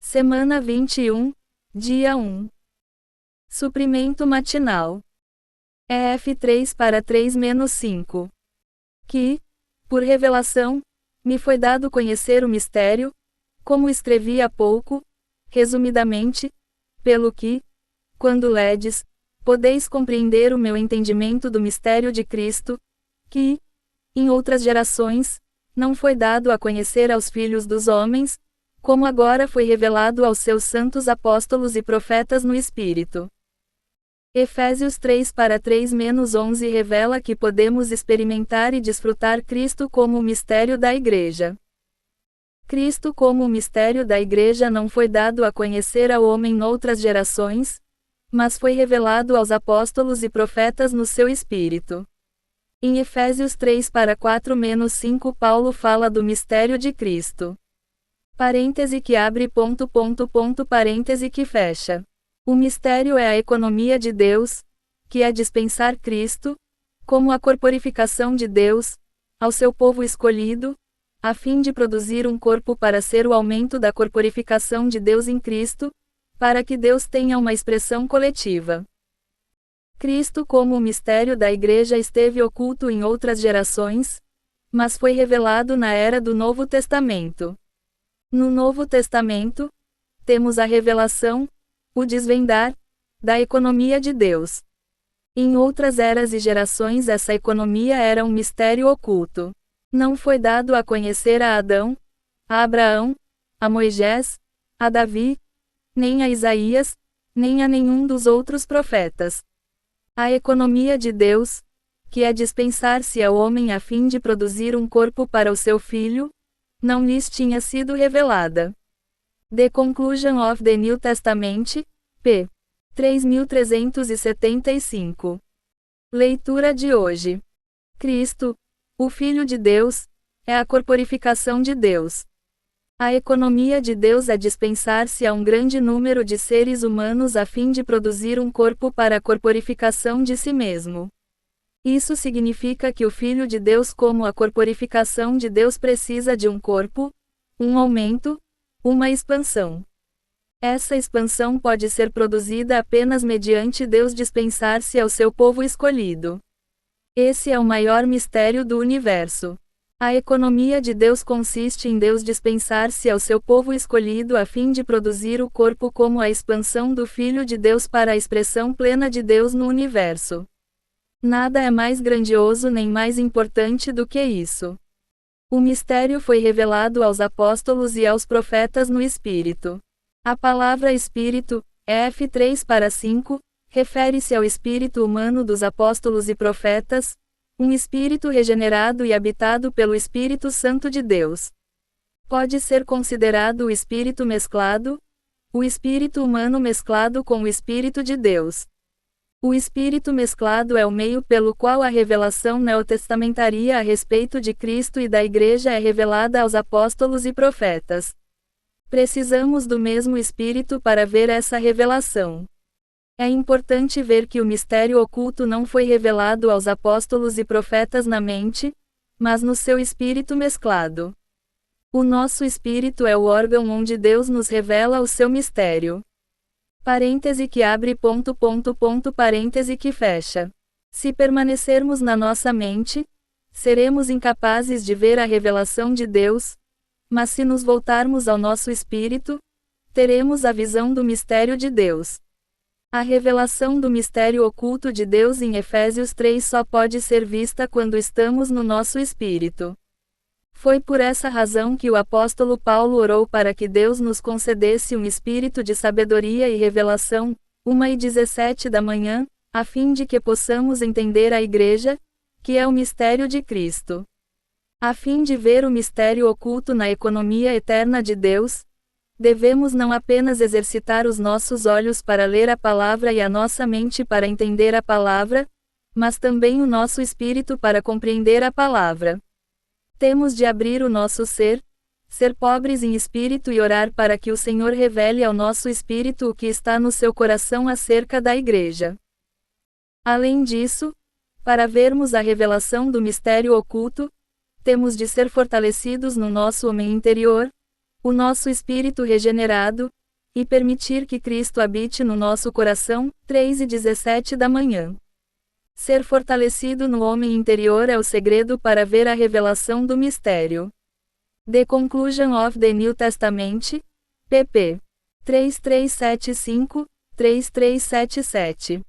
Semana 21, dia 1. Suprimento matinal. EF 3 para 3-5. Que, por revelação, me foi dado conhecer o mistério, como escrevi há pouco, resumidamente, pelo que, quando ledes, podeis compreender o meu entendimento do mistério de Cristo, que, em outras gerações, não foi dado a conhecer aos filhos dos homens, como agora foi revelado aos seus santos apóstolos e profetas no Espírito. Efésios 3 para 3-11 revela que podemos experimentar e desfrutar Cristo como o mistério da Igreja. Cristo como o mistério da Igreja não foi dado a conhecer ao homem noutras gerações, mas foi revelado aos apóstolos e profetas no seu Espírito. Em Efésios 3 para 4-5 Paulo fala do mistério de Cristo. Parêntese que abre parêntese que fecha. O mistério é a economia de Deus, que é dispensar Cristo, como a corporificação de Deus, ao seu povo escolhido, a fim de produzir um corpo para ser o aumento da corporificação de Deus em Cristo, para que Deus tenha uma expressão coletiva. Cristo como o mistério da Igreja esteve oculto em outras gerações, mas foi revelado na era do Novo Testamento. No Novo Testamento, temos a revelação, o desvendar, da economia de Deus. Em outras eras e gerações essa economia era um mistério oculto. Não foi dado a conhecer a Adão, a Abraão, a Moisés, a Davi, nem a Isaías, nem a nenhum dos outros profetas. A economia de Deus, que é dispensar-se ao homem a fim de produzir um corpo para o seu filho, não lhes tinha sido revelada. The Conclusion of the New Testament, p. 3375. Leitura de hoje. Cristo, o Filho de Deus, é a corporificação de Deus. A economia de Deus é dispensar-se a um grande número de seres humanos a fim de produzir um corpo para a corporificação de si mesmo. Isso significa que o Filho de Deus, como a corporificação de Deus, precisa de um corpo, um aumento, uma expansão. Essa expansão pode ser produzida apenas mediante Deus dispensar-se ao seu povo escolhido. Esse é o maior mistério do universo. A economia de Deus consiste em Deus dispensar-se ao seu povo escolhido a fim de produzir o corpo como a expansão do Filho de Deus para a expressão plena de Deus no universo. Nada é mais grandioso nem mais importante do que isso. O mistério foi revelado aos apóstolos e aos profetas no Espírito. A palavra Espírito, F 3 para 5, refere-se ao espírito humano dos apóstolos e profetas, um espírito regenerado e habitado pelo Espírito Santo de Deus. Pode ser considerado o espírito mesclado, o espírito humano mesclado com o Espírito de Deus. O espírito mesclado é o meio pelo qual a revelação neotestamentária a respeito de Cristo e da Igreja é revelada aos apóstolos e profetas. Precisamos do mesmo Espírito para ver essa revelação. É importante ver que o mistério oculto não foi revelado aos apóstolos e profetas na mente, mas no seu espírito mesclado. O nosso espírito é o órgão onde Deus nos revela o seu mistério. Parêntese que abre parêntese que fecha. Se permanecermos na nossa mente, seremos incapazes de ver a revelação de Deus, mas se nos voltarmos ao nosso espírito, teremos a visão do mistério de Deus. A revelação do mistério oculto de Deus em Efésios 3 só pode ser vista quando estamos no nosso espírito. Foi por essa razão que o apóstolo Paulo orou para que Deus nos concedesse um espírito de sabedoria e revelação, 1h17 da manhã, a fim de que possamos entender a Igreja, que é o mistério de Cristo. A fim de ver o mistério oculto na economia eterna de Deus, devemos não apenas exercitar os nossos olhos para ler a palavra e a nossa mente para entender a palavra, mas também o nosso espírito para compreender a palavra. Temos de abrir o nosso ser pobres em espírito e orar para que o Senhor revele ao nosso espírito o que está no seu coração acerca da Igreja. Além disso, para vermos a revelação do mistério oculto, temos de ser fortalecidos no nosso homem interior, o nosso espírito regenerado, e permitir que Cristo habite no nosso coração, 3:17 da manhã. Ser fortalecido no homem interior é o segredo para ver a revelação do mistério. The Conclusion of the New Testament, pp. 3375, 3377.